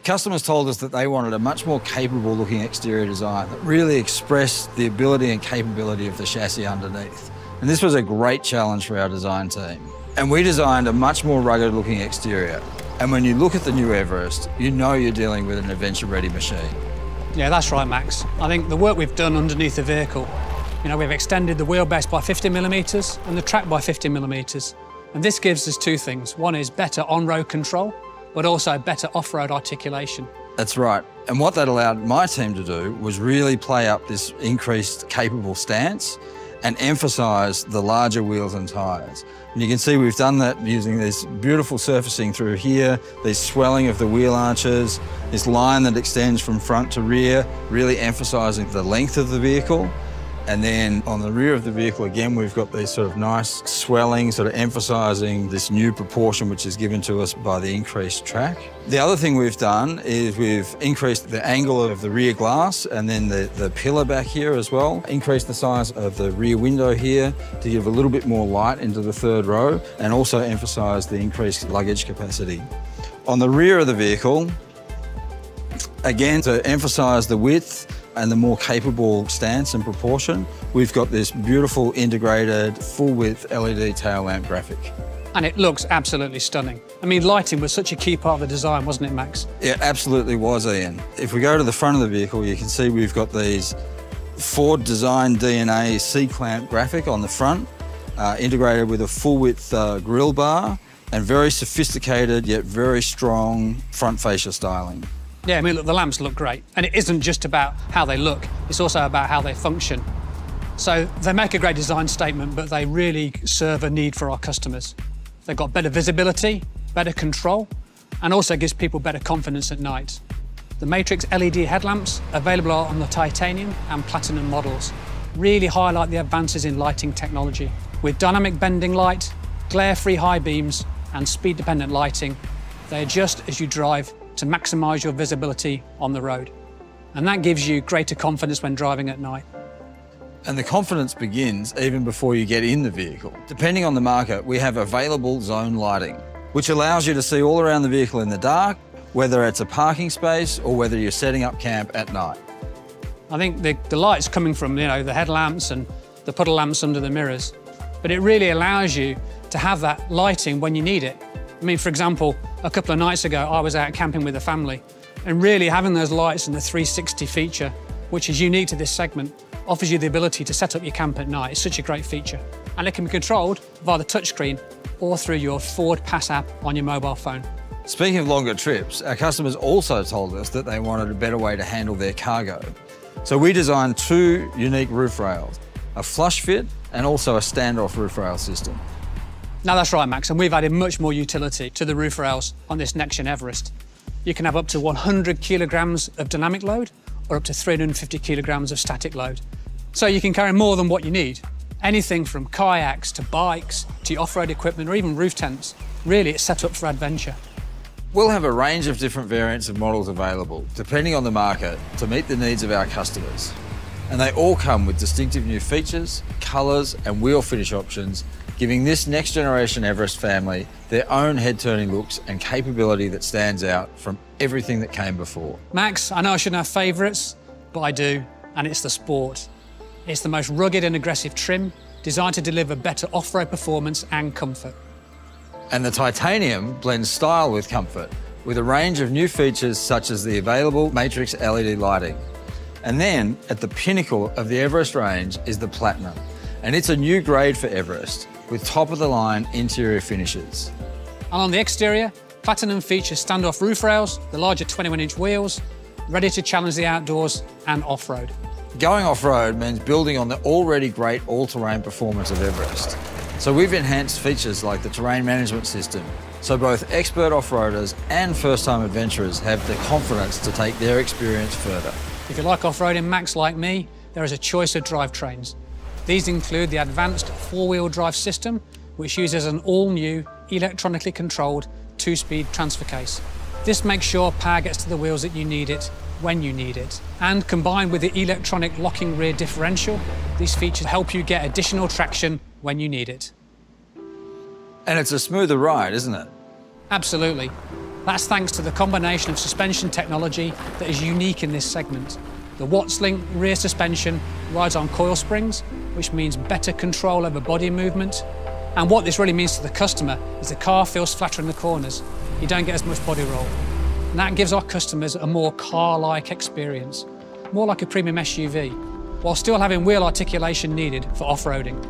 Customers told us that they wanted a much more capable looking exterior design that really expressed the ability and capability of the chassis underneath. And this was a great challenge for our design team. And we designed a much more rugged looking exterior. And when you look at the new Everest, you know you're dealing with an adventure-ready machine. Yeah, that's right, Max. I think the work we've done underneath the vehicle, we've extended the wheelbase by 50mm and the track by 50mm. And this gives us two things. One is better on-road control, but also better off-road articulation. That's right. And what that allowed my team to do was really play up this increased capable stance and emphasise the larger wheels and tyres. And you can see we've done that using this beautiful surfacing through here, this swelling of the wheel arches, this line that extends from front to rear, really emphasising the length of the vehicle. And then on the rear of the vehicle, again, we've got these sort of nice swelling, sort of emphasising this new proportion which is given to us by the increased track. The other thing we've done is we've increased the angle of the rear glass and then the pillar back here as well. Increased the size of the rear window here to give a little bit more light into the third row and also emphasise the increased luggage capacity. On the rear of the vehicle, again, to emphasise the width and the more capable stance and proportion, we've got this beautiful integrated full-width LED tail lamp graphic. And it looks absolutely stunning. I mean, lighting was such a key part of the design, wasn't it, Max? It absolutely was, Ian. If we go to the front of the vehicle, you can see we've got these Ford design DNA C-clamp graphic on the front, integrated with a full-width grille bar and very sophisticated yet very strong front fascia styling. Yeah, I mean, look, the lamps look great. And it isn't just about how they look, it's also about how they function. So they make a great design statement, but they really serve a need for our customers. They've got better visibility, better control, and also gives people better confidence at night. The Matrix LED headlamps, available on the titanium and platinum models, really highlight the advances in lighting technology. With dynamic bending light, glare-free high beams, and speed-dependent lighting, they adjust as you drive to maximise your visibility on the road. And that gives you greater confidence when driving at night. And the confidence begins even before you get in the vehicle. Depending on the market, we have available zone lighting, which allows you to see all around the vehicle in the dark, whether it's a parking space or whether you're setting up camp at night. I think the light's coming from, the headlamps and the puddle lamps under the mirrors, but it really allows you to have that lighting when you need it. I mean, for example, a couple of nights ago, I was out camping with a family, and really having those lights and the 360 feature, which is unique to this segment, offers you the ability to set up your camp at night. It's such a great feature. And it can be controlled via the touchscreen or through your Ford Pass app on your mobile phone. Speaking of longer trips, our customers also told us that they wanted a better way to handle their cargo. So we designed two unique roof rails, a flush fit and also a standoff roof rail system. Now that's right, Max, and we've added much more utility to the roof rails on this next-gen Everest. You can have up to 100 kilograms of dynamic load or up to 350 kilograms of static load. So you can carry more than what you need. Anything from kayaks to bikes to your off-road equipment or even roof tents. Really, it's set up for adventure. We'll have a range of different variants of models available, depending on the market, to meet the needs of our customers. And they all come with distinctive new features, colours and wheel finish options, giving this next generation Everest family their own head-turning looks and capability that stands out from everything that came before. Max, I know I shouldn't have favourites, but I do, and it's the Sport. It's the most rugged and aggressive trim, designed to deliver better off-road performance and comfort. And the titanium blends style with comfort, with a range of new features such as the available Matrix LED lighting. And then, at the pinnacle of the Everest range is the Platinum, and it's a new grade for Everest, with top-of-the-line interior finishes. And on the exterior, Platinum features standoff roof rails, the larger 21-inch wheels, ready to challenge the outdoors and off-road. Going off-road means building on the already great all-terrain performance of Everest. So we've enhanced features like the terrain management system, so both expert off-roaders and first-time adventurers have the confidence to take their experience further. If you like off-roading, Max, like me, there is a choice of drivetrains. These include the advanced four-wheel drive system, which uses an all-new electronically controlled 2-speed transfer case. This makes sure power gets to the wheels that you need it, when you need it. And combined with the electronic locking rear differential, these features help you get additional traction when you need it. And it's a smoother ride, isn't it? Absolutely. That's thanks to the combination of suspension technology that is unique in this segment. The Wattslink rear suspension rides on coil springs, which means better control over body movement. And what this really means to the customer is the car feels flatter in the corners. You don't get as much body roll. And that gives our customers a more car-like experience, more like a premium SUV, while still having wheel articulation needed for off-roading.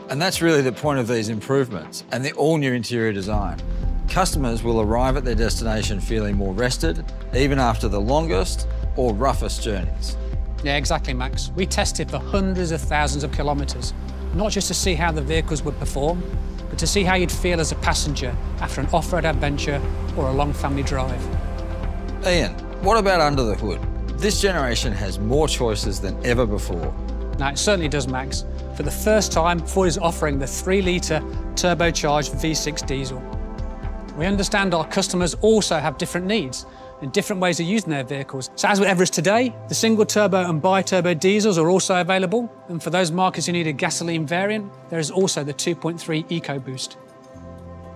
And that's really the point of these improvements and the all-new interior design. Customers will arrive at their destination feeling more rested, even after the longest or roughest journeys. Yeah, exactly, Max. We tested for hundreds of thousands of kilometres, not just to see how the vehicles would perform, but to see how you'd feel as a passenger after an off-road adventure or a long family drive. Ian, what about under the hood? This generation has more choices than ever before. Now, it certainly does, Max. For the first time, Ford is offering the 3-litre turbocharged V6 diesel. We understand our customers also have different needs and different ways of using their vehicles. So as with Everest today, the single turbo and bi-turbo diesels are also available. And for those markets who need a gasoline variant, there is also the 2.3 EcoBoost.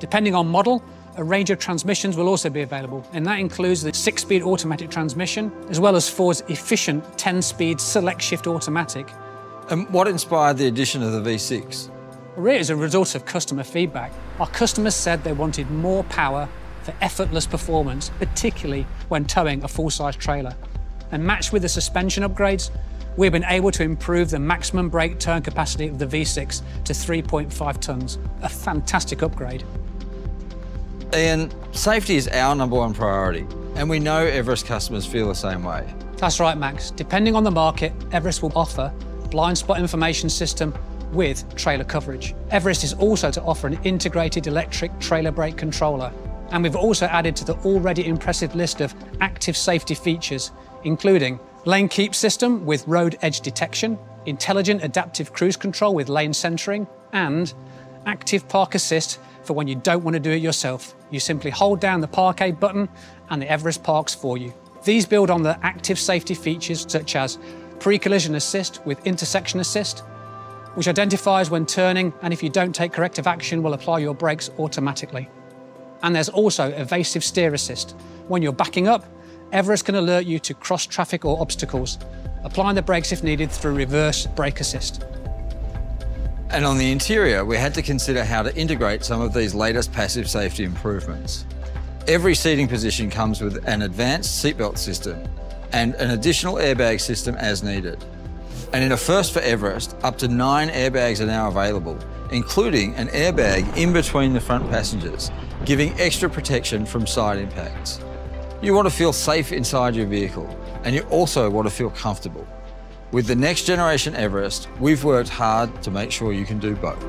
Depending on model, a range of transmissions will also be available, and that includes the 6-speed automatic transmission, as well as Ford's efficient 10-speed select shift automatic. And what inspired the addition of the V6? Really, as a result of customer feedback, our customers said they wanted more power for effortless performance, particularly when towing a full-size trailer. And matched with the suspension upgrades, we've been able to improve the maximum brake turn capacity of the V6 to 3.5 tonnes, a fantastic upgrade. Ian, safety is our #1 priority, and we know Everest customers feel the same way. That's right, Max. Depending on the market, Everest will offer blind spot information system with trailer coverage. Everest is also to offer an integrated electric trailer brake controller. And we've also added to the already impressive list of active safety features, including lane keep system with road edge detection, intelligent adaptive cruise control with lane centering, and active park assist for when you don't want to do it yourself. You simply hold down the park aid button and the Everest parks for you. These build on the active safety features such as pre-collision assist with intersection assist, which identifies when turning, and if you don't take corrective action, will apply your brakes automatically. And there's also evasive steer assist. When you're backing up, Everest can alert you to cross traffic or obstacles, applying the brakes if needed through reverse brake assist. And on the interior, we had to consider how to integrate some of these latest passive safety improvements. Every seating position comes with an advanced seatbelt system and an additional airbag system as needed. And in a first for Everest, up to 9 airbags are now available, including an airbag in between the front passengers, giving extra protection from side impacts. You want to feel safe inside your vehicle, and you also want to feel comfortable. With the next generation Everest, we've worked hard to make sure you can do both.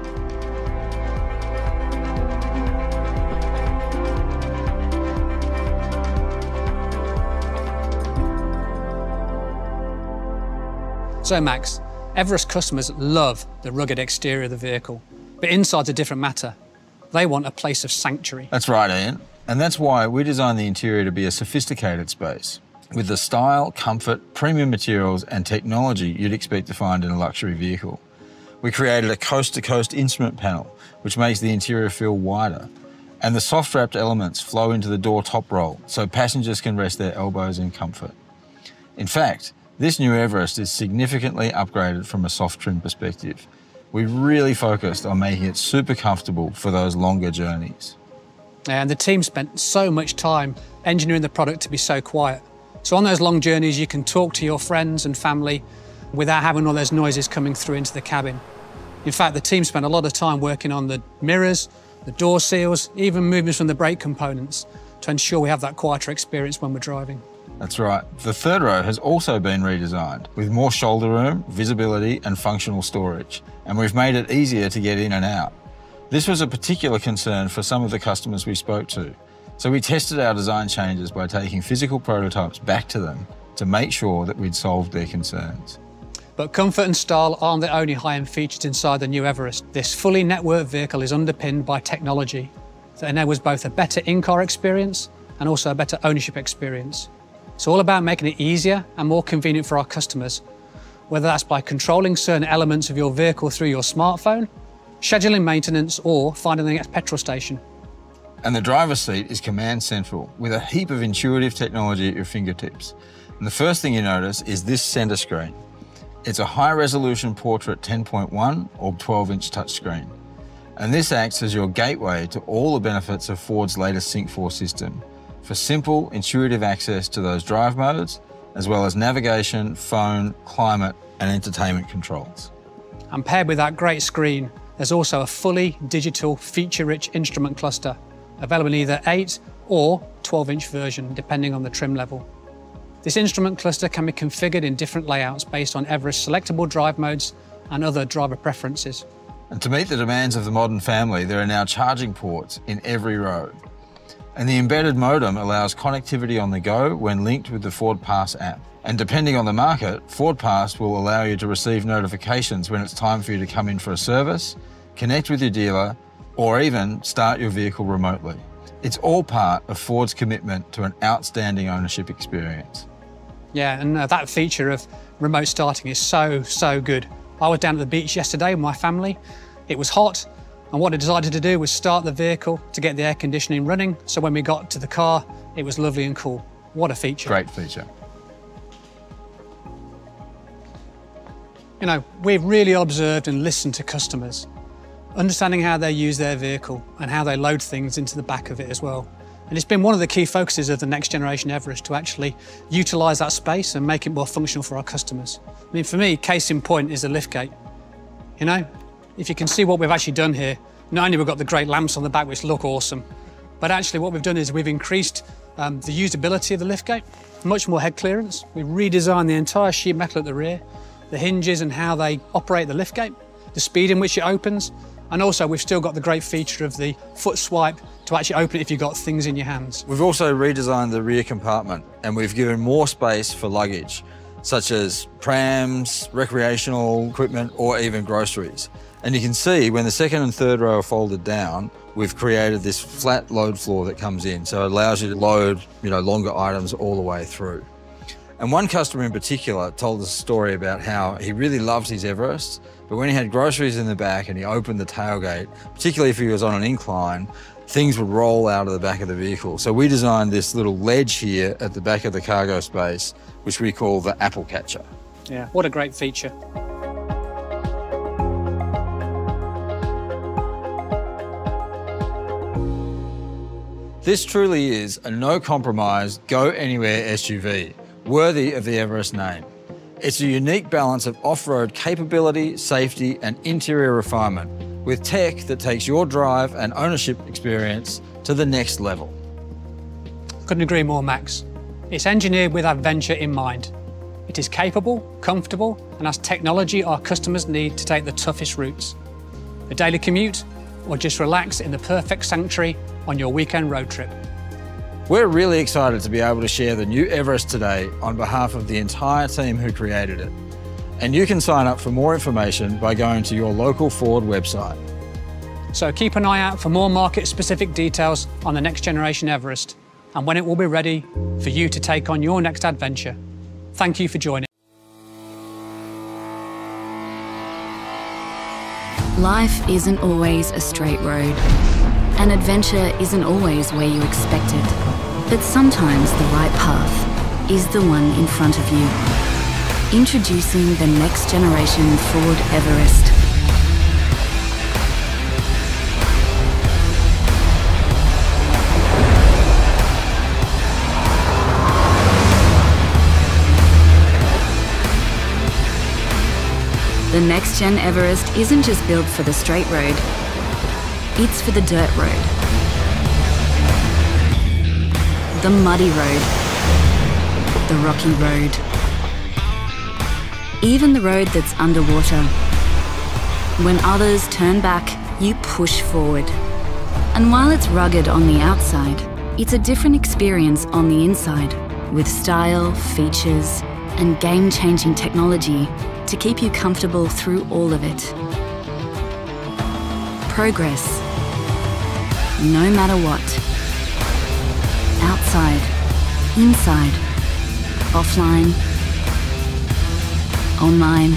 So Max, Everest customers love the rugged exterior of the vehicle, but inside's a different matter. They want a place of sanctuary. That's right, Ian. And that's why we designed the interior to be a sophisticated space, with the style, comfort, premium materials and technology you'd expect to find in a luxury vehicle. We created a coast-to-coast instrument panel, which makes the interior feel wider. And the soft-wrapped elements flow into the door top roll, so passengers can rest their elbows in comfort. In fact, this new Everest is significantly upgraded from a soft trim perspective. We really focused on making it super comfortable for those longer journeys. And the team spent so much time engineering the product to be so quiet. So on those long journeys, you can talk to your friends and family without having all those noises coming through into the cabin. In fact, the team spent a lot of time working on the mirrors, the door seals, even movements from the brake components to ensure we have that quieter experience when we're driving. That's right. The third row has also been redesigned with more shoulder room, visibility and functional storage. And we've made it easier to get in and out. This was a particular concern for some of the customers we spoke to. So we tested our design changes by taking physical prototypes back to them to make sure that we'd solved their concerns. But comfort and style aren't the only high-end features inside the new Everest. This fully networked vehicle is underpinned by technology, that enables both a better in-car experience and also a better ownership experience. It's all about making it easier and more convenient for our customers, whether that's by controlling certain elements of your vehicle through your smartphone, scheduling maintenance, or finding the next petrol station. And the driver's seat is command central with a heap of intuitive technology at your fingertips. And the first thing you notice is this center screen. It's a high-resolution portrait 10.1 or 12-inch touchscreen. And this acts as your gateway to all the benefits of Ford's latest Sync 4 system for simple, intuitive access to those drive modes, as well as navigation, phone, climate, and entertainment controls. And paired with that great screen, there's also a fully digital, feature-rich instrument cluster, available in either 8 or 12-inch version, depending on the trim level. This instrument cluster can be configured in different layouts based on Everest's selectable drive modes and other driver preferences. And to meet the demands of the modern family, there are now charging ports in every row. And the embedded modem allows connectivity on the go when linked with the Ford Pass app. And depending on the market, Ford Pass will allow you to receive notifications when it's time for you to come in for a service, connect with your dealer, or even start your vehicle remotely. It's all part of Ford's commitment to an outstanding ownership experience. Yeah, and that feature of remote starting is so good. I was down at the beach yesterday with my family. It was hot, and what I decided to do was start the vehicle to get the air conditioning running, so when we got to the car, it was lovely and cool. What a feature. Great feature. You know, we've really observed and listened to customers, understanding how they use their vehicle and how they load things into the back of it as well. And it's been one of the key focuses of the next generation Everest to actually utilise that space and make it more functional for our customers. I mean, for me, case in point is the liftgate. You know, if you can see what we've actually done here, not only we've got the great lamps on the back which look awesome, but actually what we've done is we've increased the usability of the liftgate, much more head clearance. We've redesigned the entire sheet metal at the rear, the hinges and how they operate the liftgate, the speed in which it opens, and also we've still got the great feature of the foot swipe to actually open it if you've got things in your hands. We've also redesigned the rear compartment and we've given more space for luggage, such as prams, recreational equipment, or even groceries. And you can see when the second and third row are folded down, we've created this flat load floor that comes in, so it allows you to load, longer items all the way through. And one customer in particular told us a story about how he really loved his Everest, but when he had groceries in the back and he opened the tailgate, particularly if he was on an incline, things would roll out of the back of the vehicle. So we designed this little ledge here at the back of the cargo space, which we call the apple catcher. Yeah, what a great feature. This truly is a no-compromise, go-anywhere SUV, worthy of the Everest name. It's a unique balance of off-road capability, safety, and interior refinement, with tech that takes your drive and ownership experience to the next level. Couldn't agree more, Max. It's engineered with adventure in mind. It is capable, comfortable, and has technology our customers need to take the toughest routes. A daily commute, or just relax in the perfect sanctuary on your weekend road trip. We're really excited to be able to share the new Everest today on behalf of the entire team who created it. And you can sign up for more information by going to your local Ford website. So keep an eye out for more market-specific details on the next generation Everest and when it will be ready for you to take on your next adventure. Thank you for joining. Life isn't always a straight road. An adventure isn't always where you expect it. But sometimes the right path is the one in front of you. Introducing the next generation Ford Everest. The next-gen Everest isn't just built for the straight road, it's for the dirt road, the muddy road, the rocky road, even the road that's underwater. When others turn back, you push forward. And while it's rugged on the outside, it's a different experience on the inside, with style, features, and game-changing technology to keep you comfortable through all of it. Progress. no matter what. Outside, inside, offline, online,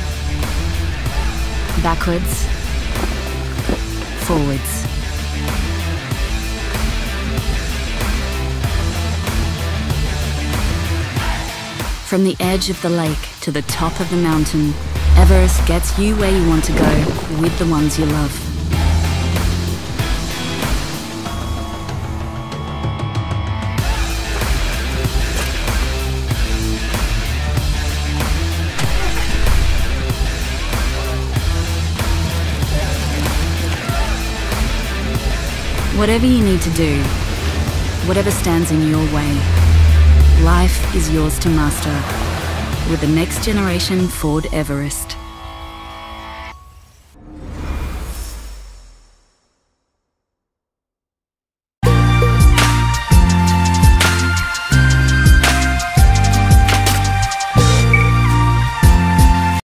backwards, forwards. From the edge of the lake to the top of the mountain, Everest gets you where you want to go with the ones you love. Whatever you need to do, whatever stands in your way, life is yours to master with the next generation Ford Everest.